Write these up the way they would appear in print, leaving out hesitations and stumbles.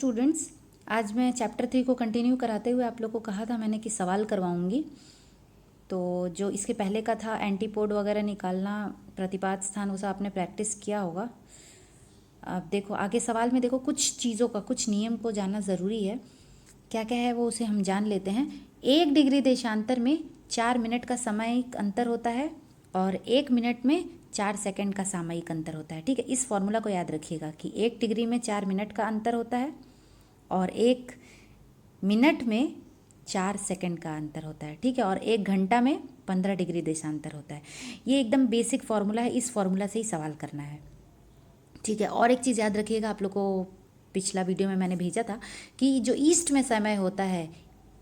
Students, आज मैं chapter 3 को कंटिन्यू कराते हुए आप लोग को कहा था मैंने कि सवाल करवाऊंगी। तो जो इसके पहले का था एंटीपोड वगैरह निकालना, प्रतिपाद स्थान, वो सब आपने प्रैक्टिस किया होगा। अब देखो आगे सवाल में देखो कुछ चीज़ों का, कुछ नियम को जानना ज़रूरी है। क्या क्या है वो उसे हम जान लेते हैं। 1 डिग्री देशांतर में 4 मिनट का सामयिक अंतर होता है और 1 मिनट में 4 सेकंड का सामयिक अंतर होता है। ठीक है, इस फॉर्मूला को याद रखिएगा कि 1 डिग्री में 4 मिनट का अंतर होता है और 1 मिनट में 4 सेकंड का अंतर होता है। ठीक है, और 1 घंटा में 15 डिग्री देशांतर होता है। ये एकदम बेसिक फॉर्मूला है, इस फॉर्मूला से ही सवाल करना है। ठीक है, और एक चीज़ याद रखिएगा, आप लोग को पिछला वीडियो में मैंने भेजा था कि जो ईस्ट में समय होता है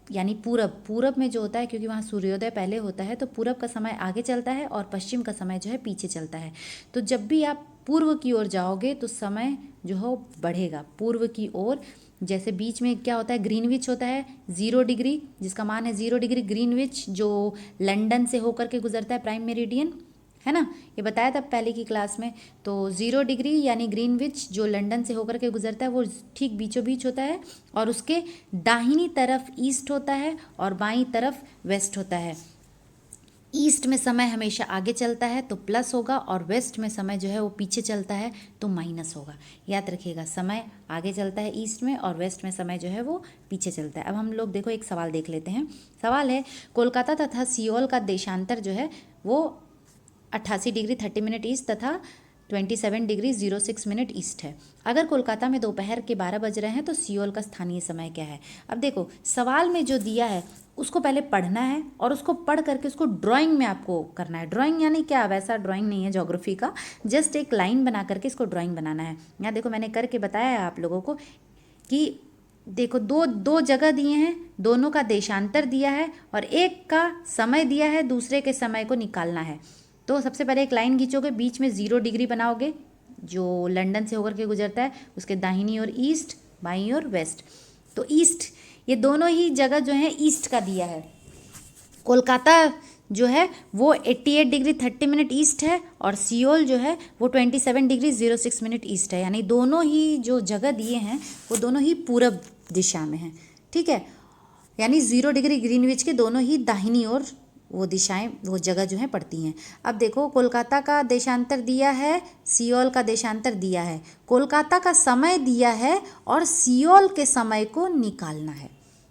यानी पूरब में जो होता है, क्योंकि वहाँ सूर्योदय पहले होता है तो पूरब का समय आगे चलता है और पश्चिम का समय जो है पीछे चलता है। तो जब भी आप पूर्व की ओर जाओगे तो समय जो है बढ़ेगा पूर्व की ओर। जैसे बीच में क्या होता है, ग्रीनविच होता है 0 डिग्री, जिसका मान है 0 डिग्री ग्रीनविच, जो लंदन से होकर के गुजरता है प्राइम मेरिडियन, है ना, ये बताया था पहले की क्लास में। तो 0 डिग्री यानी ग्रीनविच जो लंदन से होकर के गुजरता है वो ठीक बीचों बीच होता है और उसके दाहिनी तरफ ईस्ट होता है और बाईं तरफ वेस्ट होता है। ईस्ट में समय हमेशा आगे चलता है तो प्लस होगा और वेस्ट में समय जो है वो पीछे चलता है तो माइनस होगा। याद रखिएगा, समय आगे चलता है ईस्ट में और वेस्ट में समय जो है वो पीछे चलता है। अब हम लोग देखो एक सवाल देख लेते हैं। सवाल है, कोलकाता तथा सियोल का देशांतर जो है वो 88 डिग्री 30 मिनट ईस्ट तथा 27 डिग्री 06 मिनट ईस्ट है। अगर कोलकाता में दोपहर के 12 बज रहे हैं तो सियोल का स्थानीय समय क्या है। अब देखो सवाल में जो दिया है उसको पहले पढ़ना है और उसको पढ़ करके उसको ड्राइंग में आपको करना है। ड्राइंग यानी क्या, वैसा ड्राइंग नहीं है ज्योग्राफी का, जस्ट एक लाइन बना करके इसको ड्राइंग बनाना है। यहाँ देखो मैंने करके बताया है आप लोगों को कि देखो दो जगह दिए हैं, दोनों का देशांतर दिया है और एक का समय दिया है, दूसरे के समय को निकालना है। तो सबसे पहले एक लाइन खींचोगे, बीच में 0 डिग्री बनाओगे जो लंदन से होकर के गुजरता है, उसके दाहिनी ओर ईस्ट, बाईं ओर वेस्ट। तो ईस्ट, ये दोनों ही जगह जो है ईस्ट का दिया है। कोलकाता जो है वो 88 डिग्री 30 मिनट ईस्ट है और सियोल जो है वो 27 डिग्री 06 मिनट ईस्ट है। यानी दोनों ही जो जगह दिए हैं वो दोनों ही पूरब दिशा में हैं। ठीक है, यानी 0 डिग्री ग्रीनविच के दोनों ही दाहिनी ओर वो दिशाएं, वो जगह जो है पड़ती हैं। अब देखो कोलकाता का देशांतर दिया है, सियोल का देशांतर दिया है, कोलकाता का समय दिया है और सियोल के समय को निकालना है।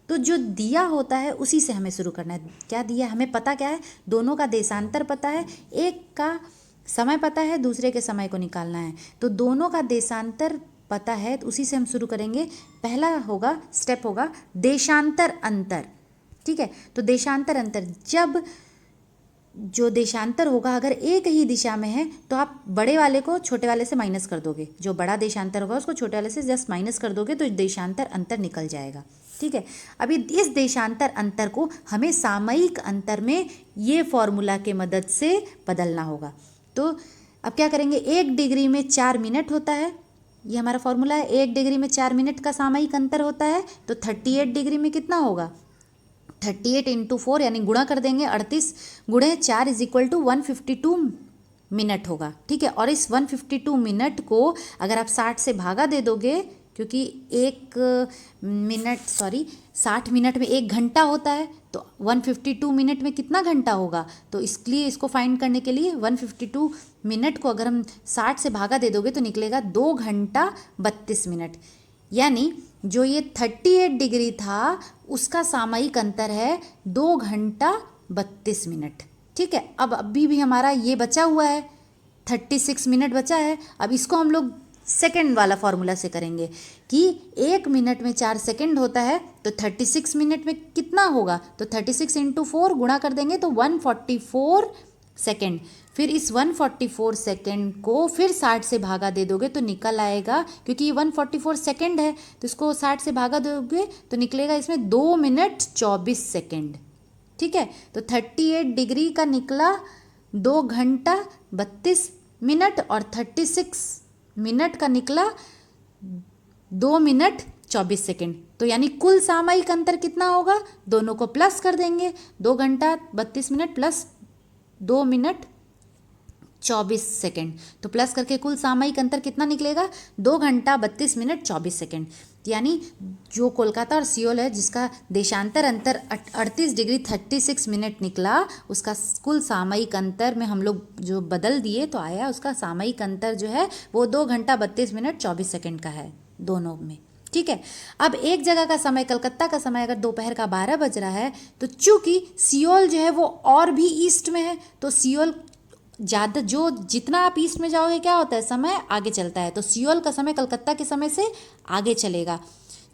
तो जो दिया होता है उसी से हमें शुरू करना है। क्या दिया हमें पता क्या है, दोनों का देशांतर पता है, एक का समय पता है, दूसरे के समय को निकालना है। तो दोनों का देशांतर पता है तो उसी से हम शुरू करेंगे। पहला होगा, स्टेप होगा देशांतर अंतर। ठीक है, तो देशांतर अंतर, जब जो देशांतर होगा अगर एक ही दिशा में है तो आप बड़े वाले को छोटे वाले से माइनस कर दोगे, जो बड़ा देशांतर होगा उसको छोटे वाले से जस्ट माइनस कर दोगे तो देशांतर अंतर निकल जाएगा। ठीक है, अभी इस देशांतर अंतर को हमें सामयिक अंतर में ये फॉर्मूला के मदद से बदलना होगा। तो अब क्या करेंगे, 1 डिग्री में 4 मिनट होता है, ये हमारा फॉर्मूला है। 1 डिग्री में 4 मिनट का सामयिक अंतर होता है तो 38 डिग्री में कितना होगा, 38 इंटू 4 यानी गुणा कर देंगे, 38 गुणे 4 इज इक्वल टू 152 मिनट होगा। ठीक है, और इस 152 मिनट को अगर आप 60 से भागा दे दोगे, क्योंकि 60 मिनट में 1 घंटा होता है तो 152 मिनट में कितना घंटा होगा, तो इसलिए इसको फाइंड करने के लिए 152 मिनट को अगर हम 60 से भागा दे दोगे तो निकलेगा 2 घंटा 32 मिनट। यानी जो ये 38 डिग्री था उसका सामयिक अंतर है 2 घंटा 32 मिनट। ठीक है, अब अभी भी हमारा ये बचा हुआ है 36 मिनट बचा है। अब इसको हम लोग सेकंड वाला फॉर्मूला से करेंगे कि 1 मिनट में 4 सेकंड होता है तो 36 मिनट में कितना होगा, तो 36 इंटू 4 गुणा कर देंगे तो 144 सेकंड। फिर इस 144 सेकंड को फिर 60 से भागा दे दोगे तो निकल आएगा, क्योंकि ये 144 सेकंड है तो इसको 60 से भागा दोगे तो निकलेगा इसमें 2 मिनट 24 सेकंड। ठीक है, तो 38 डिग्री का निकला 2 घंटा 32 मिनट और 36 मिनट का निकला 2 मिनट 24 सेकंड। तो यानी कुल सामयिक अंतर कितना होगा, दोनों को प्लस कर देंगे, 2 घंटा 32 मिनट प्लस 2 मिनट 24 सेकंड, तो प्लस करके कुल सामयिक अंतर कितना निकलेगा, 2 घंटा 32 मिनट 24 सेकंड। यानी जो कोलकाता और सियोल है जिसका देशांतर अंतर 38 डिग्री 36 मिनट निकला, उसका कुल सामयिक अंतर में हम लोग जो बदल दिए तो आया उसका सामयिक अंतर जो है वो 2 घंटा 32 मिनट 24 सेकंड का है दोनों में। ठीक है, अब एक जगह का समय, कलकत्ता का समय अगर दोपहर का 12 बज रहा है तो चूंकि सियोल जो है वो और भी ईस्ट में है, तो सियोल ज़्यादा, जो जितना आप ईस्ट में जाओगे क्या होता है, समय आगे चलता है। तो सियोल का समय कलकत्ता के समय से आगे चलेगा।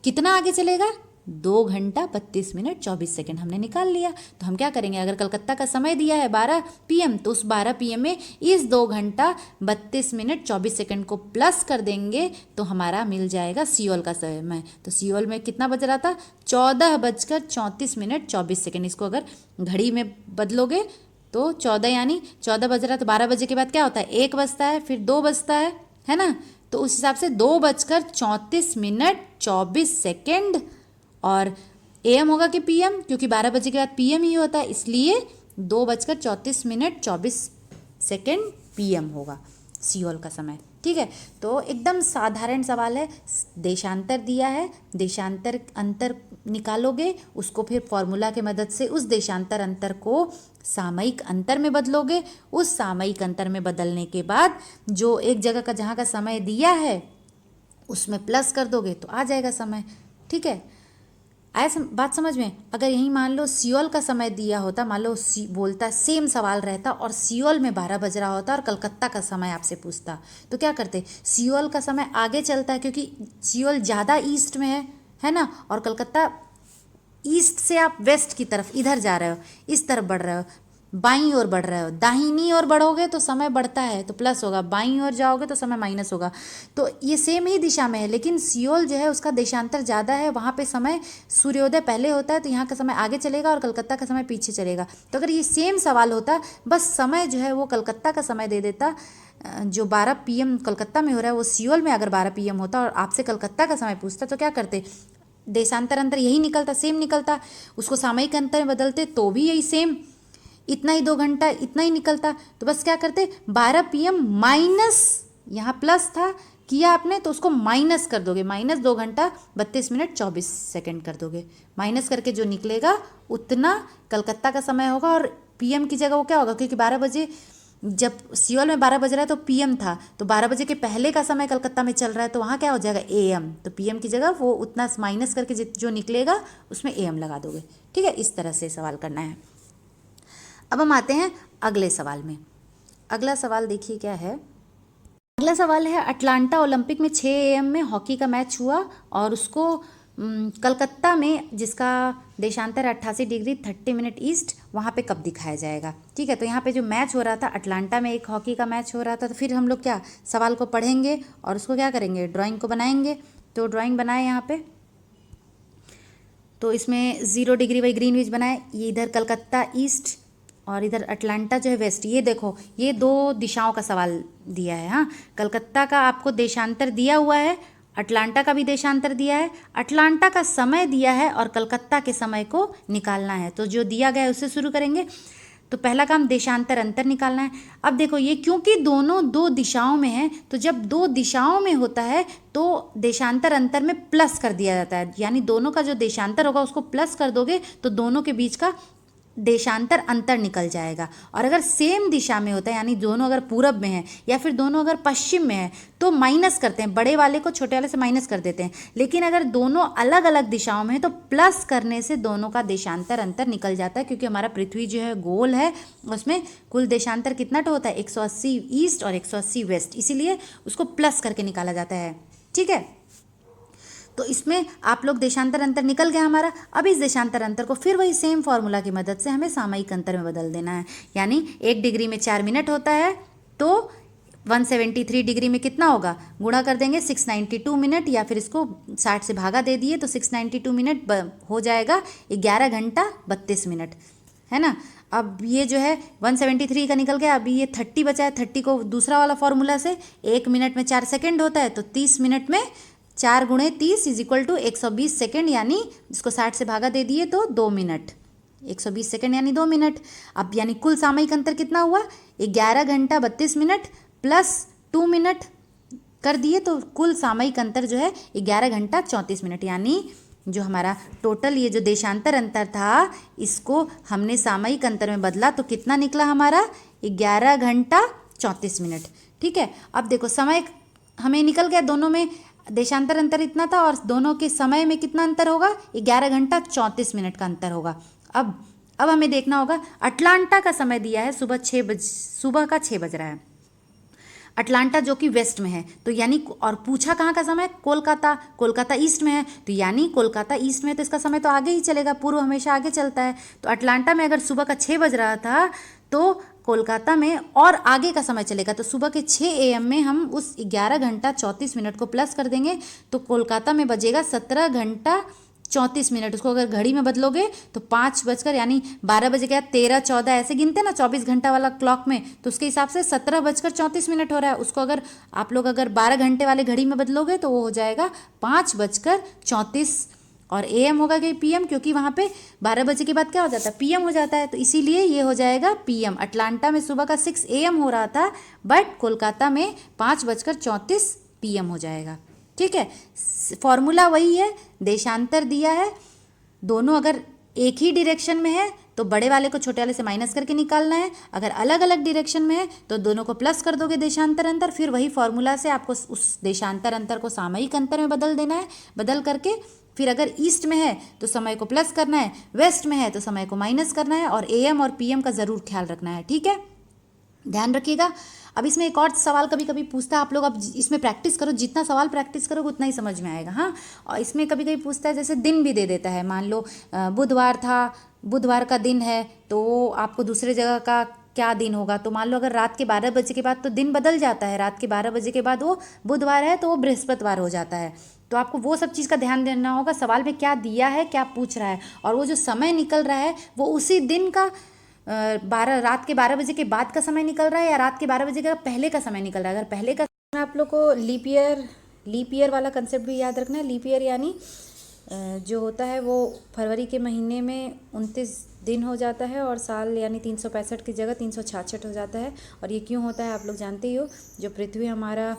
कितना आगे चलेगा? 2 घंटा 32 मिनट 24 सेकंड हमने निकाल लिया। तो हम क्या करेंगे, अगर कलकत्ता का समय दिया है 12 PM, तो उस 12 PM में इस 2 घंटा 32 मिनट 24 सेकंड को प्लस कर देंगे तो हमारा मिल जाएगा सियोल का समय। तो सियोल में कितना बज रहा था? 14:34 मिनट 24 सेकंड। इसको अगर घड़ी में बदलोगे तो 14, यानी 14 बज रहा है तो 12 बजे के बाद क्या होता है? 1 बजता है, फिर 2 बजता है ना। तो उस हिसाब से 2:34 मिनट 24 सेकंड। और AM होगा कि PM, क्योंकि 12 बजे के बाद PM ही होता है, इसलिए 2:34 मिनट 24 सेकंड PM होगा सियोल का समय। ठीक है, तो एकदम साधारण सवाल है। देशांतर दिया है, देशांतर अंतर निकालोगे, उसको फिर फॉर्मूला के मदद से उस देशांतर अंतर को सामयिक अंतर में बदलोगे। उस सामयिक अंतर में बदलने के बाद जो एक जगह का जहाँ का समय दिया है उसमें प्लस कर दोगे तो आ जाएगा समय। ठीक है, आया बात समझ में? अगर यहीं मान लो सियोल का समय दिया होता, मान लो बोलता सेम सवाल रहता और सियोल में 12 बज रहा होता और कलकत्ता का समय आपसे पूछता, तो क्या करते? सियोल का समय आगे चलता है क्योंकि सियोल ज़्यादा ईस्ट में है ना, और कलकत्ता ईस्ट से आप वेस्ट की तरफ इधर जा रहे हो, इस तरफ बढ़ रहे हो, बाईं ओर बढ़ रहे हो। दाहिनी ओर बढ़ोगे तो समय बढ़ता है तो प्लस होगा, बाईं ओर जाओगे तो समय माइनस होगा। तो ये सेम ही दिशा में है, लेकिन सियोल जो है उसका देशांतर ज़्यादा है, वहाँ पे समय सूर्योदय पहले होता है तो यहाँ का समय आगे चलेगा और कलकत्ता का समय पीछे चलेगा। तो अगर ये सेम सवाल होता, बस समय जो है वो कलकत्ता का समय दे देता, जो 12 PM कलकत्ता में हो रहा है वो सियोल में अगर 12 PM होता और आपसे कलकत्ता का समय पूछता, तो क्या करते? देशांतर अंतर यही निकलता, सेम निकलता, उसको सामयिक अंतर में बदलते तो भी यही सेम, इतना ही 2 घंटा इतना ही निकलता। तो बस क्या करते, 12 PM माइनस, यहाँ प्लस था किया आपने तो उसको माइनस कर दोगे, माइनस 2 घंटा 32 मिनट 24 सेकंड कर दोगे। माइनस करके जो निकलेगा उतना कलकत्ता का समय होगा, और PM की जगह वो क्या होगा, क्योंकि 12 बजे, जब सियोल में 12 बज रहा है तो PM था, तो 12 बजे के पहले का समय कलकत्ता में चल रहा है तो वहाँ क्या हो जाएगा? AM। तो PM की जगह वो उतना माइनस करके जो निकलेगा उसमें AM लगा दोगे। ठीक है, इस तरह से सवाल करना है। अब हम आते हैं अगले सवाल में। अगला सवाल देखिए क्या है। अगला सवाल है, अटलांटा ओलंपिक में 6 AM में हॉकी का मैच हुआ और उसको कलकत्ता में, जिसका देशांतर 88 डिग्री 30 मिनट ईस्ट, वहाँ पे कब दिखाया जाएगा? ठीक है, तो यहाँ पे जो मैच हो रहा था अटलांटा में, एक हॉकी का मैच हो रहा था, तो फिर हम लोग क्या सवाल को पढ़ेंगे और उसको क्या करेंगे, ड्राइंग को बनाएंगे। तो ड्राइंग बनाए यहाँ पे, तो इसमें 0 डिग्री बाई ग्रीनविच बनाए, ये इधर कलकत्ता ईस्ट और इधर अटलांटा जो है वेस्ट। ये देखो, ये 2 दिशाओं का सवाल दिया है। हाँ, कलकत्ता का आपको देशांतर दिया हुआ है, अटलांटा का भी देशांतर दिया है, अटलांटा का समय दिया है और कलकत्ता के समय को निकालना है। तो जो दिया गया है उससे शुरू करेंगे। तो पहला काम देशांतर अंतर निकालना है। अब देखो ये क्योंकि दोनों 2 दिशाओं में है, तो जब 2 दिशाओं में होता है तो देशांतर अंतर में प्लस कर दिया जाता है, यानी दोनों का जो देशांतर होगा उसको प्लस कर दोगे तो दोनों के बीच का देशांतर अंतर निकल जाएगा। और अगर सेम दिशा में होता है, यानी दोनों अगर पूरब में है या फिर दोनों अगर पश्चिम में है, तो माइनस करते हैं, बड़े वाले को छोटे वाले से माइनस कर देते हैं। लेकिन अगर दोनों अलग अलग दिशाओं में है तो प्लस करने से दोनों का देशांतर अंतर निकल जाता है, क्योंकि हमारा पृथ्वी जो है गोल है, उसमें कुल देशांतर कितना होता है, 180 ईस्ट और 180 वेस्ट, इसीलिए उसको प्लस करके निकाला जाता है। ठीक है, तो इसमें आप लोग देशांतर अंतर निकल गया हमारा। अब इस देशांतर अंतर को फिर वही सेम फॉर्मूला की मदद से हमें सामयिक अंतर में बदल देना है। यानी 1 डिग्री में 4 मिनट होता है, तो 173 डिग्री में कितना होगा, गुणा कर देंगे 692 मिनट, या फिर इसको 60 से भागा दे दिए तो 692 मिनट हो जाएगा 11 घंटा 32 मिनट, है ना। अब ये जो है 173 का निकल गया, अभी ये 30 बचा है। 30 को दूसरा वाला फॉर्मूला से 1 मिनट में 4 सेकेंड होता है, तो 30 मिनट में 4 गुणे 30 = 120 सेकेंड, यानी इसको 60 से भागा दे दिए तो 2 मिनट, 120 सेकेंड यानी 2 मिनट। अब यानी कुल सामयिक अंतर कितना हुआ, 11 घंटा 32 मिनट प्लस 2 मिनट, कर दिए तो कुल सामयिक अंतर जो है 11 घंटा 34 मिनट, यानी जो हमारा टोटल ये जो देशांतर अंतर था इसको हमने सामयिक अंतर में बदला तो कितना निकला हमारा 11 घंटा 34 मिनट। ठीक है, अब देखो समय हमें निकल गया, दोनों में देशांतर अंतर इतना था और दोनों के समय में कितना अंतर होगा, 11 घंटा 34 मिनट का अंतर होगा। अब हमें देखना होगा अटलांटा का समय दिया है सुबह का 6 बज रहा है, अटलांटा जो कि वेस्ट में है, तो यानी और पूछा कहाँ का समय, कोलकाता ईस्ट में है, तो यानी कोलकाता ईस्ट में है तो इसका समय तो आगे ही चलेगा, पूर्व हमेशा आगे चलता है। तो अटलांटा में अगर सुबह का 6 बज रहा था तो कोलकाता में और आगे का समय चलेगा, तो सुबह के 6 AM में हम उस 11 घंटा 34 मिनट को प्लस कर देंगे तो कोलकाता में बजेगा 17 घंटा 34 मिनट। उसको अगर घड़ी में बदलोगे तो 5 बजकर यानी 12 बजे के बाद 13 14 ऐसे गिनते ना 24 घंटा वाला क्लॉक में, तो उसके हिसाब से 17 बजकर 34 मिनट हो रहा है। उसको अगर आप लोग अगर 12 घंटे वाले घड़ी में बदलोगे तो वो हो जाएगा 5 बजकर 34 और AM होगा कि PM, क्योंकि वहाँ पे 12 बजे के बाद क्या हो जाता है, PM हो जाता है, तो इसीलिए ये हो जाएगा PM। अटलांटा में सुबह का 6 AM हो रहा था बट कोलकाता में 5 बजकर 34 PM हो जाएगा। ठीक है, फॉर्मूला वही है, देशांतर दिया है, दोनों अगर एक ही डायरेक्शन में है तो बड़े वाले को छोटे वाले से माइनस करके निकालना है, अगर अलग अलग डायरेक्शन में है तो दोनों को प्लस कर दोगे देशांतर अंतर, फिर वही फॉर्मूला से आपको उस देशांतर अंतर को सामयिक अंतर में बदल देना है, बदल करके फिर अगर ईस्ट में है तो समय को प्लस करना है, वेस्ट में है तो समय को माइनस करना है, और AM और PM का ज़रूर ख्याल रखना है। ठीक है, ध्यान रखिएगा। अब इसमें एक और सवाल कभी कभी पूछता है, आप लोग अब इसमें प्रैक्टिस करो, जितना सवाल प्रैक्टिस करोगे उतना ही समझ में आएगा। हाँ, और इसमें कभी कभी पूछता है, जैसे दिन भी दे देता है, मान लो बुधवार था, बुधवार का दिन है, तो आपको दूसरे जगह का क्या दिन होगा, तो मान लो अगर रात के 12 बजे के बाद तो दिन बदल जाता है, रात के 12 बजे के बाद वो बुधवार है तो वो बृहस्पतिवार हो जाता है, तो आपको वो सब चीज़ का ध्यान देना होगा, सवाल में क्या दिया है, क्या पूछ रहा है, और वो जो समय निकल रहा है वो उसी दिन का रात के 12 बजे के बाद का समय निकल रहा है या रात के 12 बजे का पहले का समय निकल रहा है। अगर पहले का समय, आप लोग को लीप ईयर वाला कंसेप्ट भी याद रखना है। लीप ईयर यानी जो होता है वो फरवरी के महीने में 29 दिन हो जाता है और साल यानी 365 की जगह 366 हो जाता है। और ये क्यों होता है आप लोग जानते ही हो, जो पृथ्वी हमारा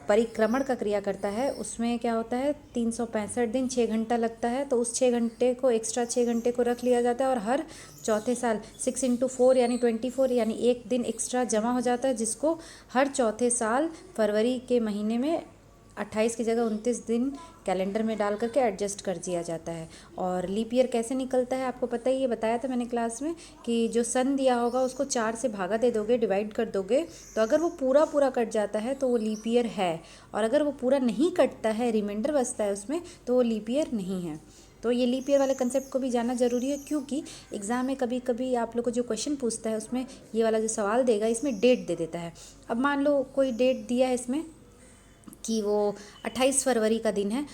परिक्रमण का क्रिया करता है उसमें क्या होता है, 365 दिन 6 घंटा लगता है, तो उस 6 घंटे को एक्स्ट्रा 6 घंटे को रख लिया जाता है और हर चौथे साल 6 × 4 यानी 24 यानी एक दिन एक्स्ट्रा जमा हो जाता है, जिसको हर चौथे साल फरवरी के महीने में 28 की जगह 29 दिन कैलेंडर में डाल करके एडजस्ट कर दिया जाता है। और लीप ईयर कैसे निकलता है आपको पता ही है, बताया था मैंने क्लास में कि जो सन दिया होगा उसको 4 से भागा दे दोगे, डिवाइड कर दोगे, तो अगर वो पूरा कट जाता है तो वो लीप ईयर है, और अगर वो पूरा नहीं कटता है, रिमाइंडर बचता है उसमें, तो वो लीप ईयर नहीं है। तो ये लीप ईयर वाले कंसेप्ट को भी जानना ज़रूरी है, क्योंकि एग्ज़ाम में कभी कभी आप लोग को जो क्वेश्चन पूछता है उसमें ये वाला जो सवाल देगा इसमें डेट दे देता है। अब मान लो कोई डेट दिया है इसमें कि वो 28 फरवरी का दिन है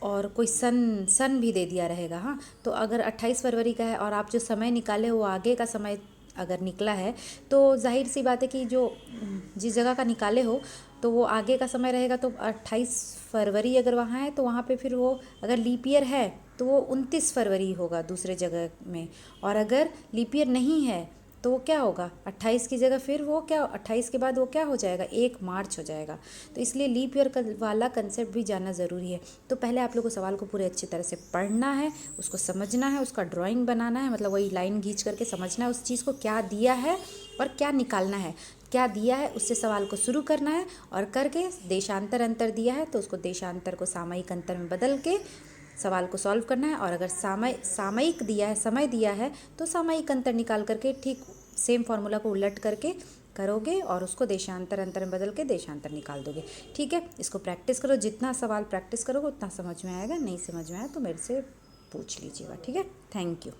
और कोई सन भी दे दिया रहेगा। हाँ, तो अगर 28 फरवरी का है और आप जो समय निकाले वो आगे का समय अगर निकला है तो जाहिर सी बात है कि जो जिस जगह का निकाले हो तो वो आगे का समय रहेगा। तो 28 फरवरी अगर वहाँ है तो वहाँ पे फिर वो अगर लीप ईयर है तो वो 29 फरवरी होगा दूसरे जगह में, और अगर लीप ईयर नहीं है तो वो क्या होगा, 28 की जगह फिर वो क्या, 28 के बाद वो क्या हो जाएगा, 1 मार्च हो जाएगा। तो इसलिए लीप ईयर वाला कंसेप्ट भी जानना ज़रूरी है। तो पहले आप लोग को सवाल को पूरे अच्छी तरह से पढ़ना है, उसको समझना है, उसका ड्राइंग बनाना है, मतलब वही लाइन खींच करके समझना है उस चीज़ को, क्या दिया है और क्या निकालना है, क्या दिया है उससे सवाल को शुरू करना है, और करके देशांतर अंतर दिया है तो उसको देशांतर को सामयिक अंतर में बदल के सवाल को सॉल्व करना है। और अगर सामयिक दिया है, समय दिया है, तो सामयिक अंतर निकाल करके ठीक सेम फार्मूला को उलट करके करोगे और उसको देशांतर अंतर में बदल के देशांतर निकाल दोगे। ठीक है, इसको प्रैक्टिस करो, जितना सवाल प्रैक्टिस करोगे उतना समझ में आएगा, नहीं समझ में आया तो मेरे से पूछ लीजिएगा। ठीक है, थैंक यू।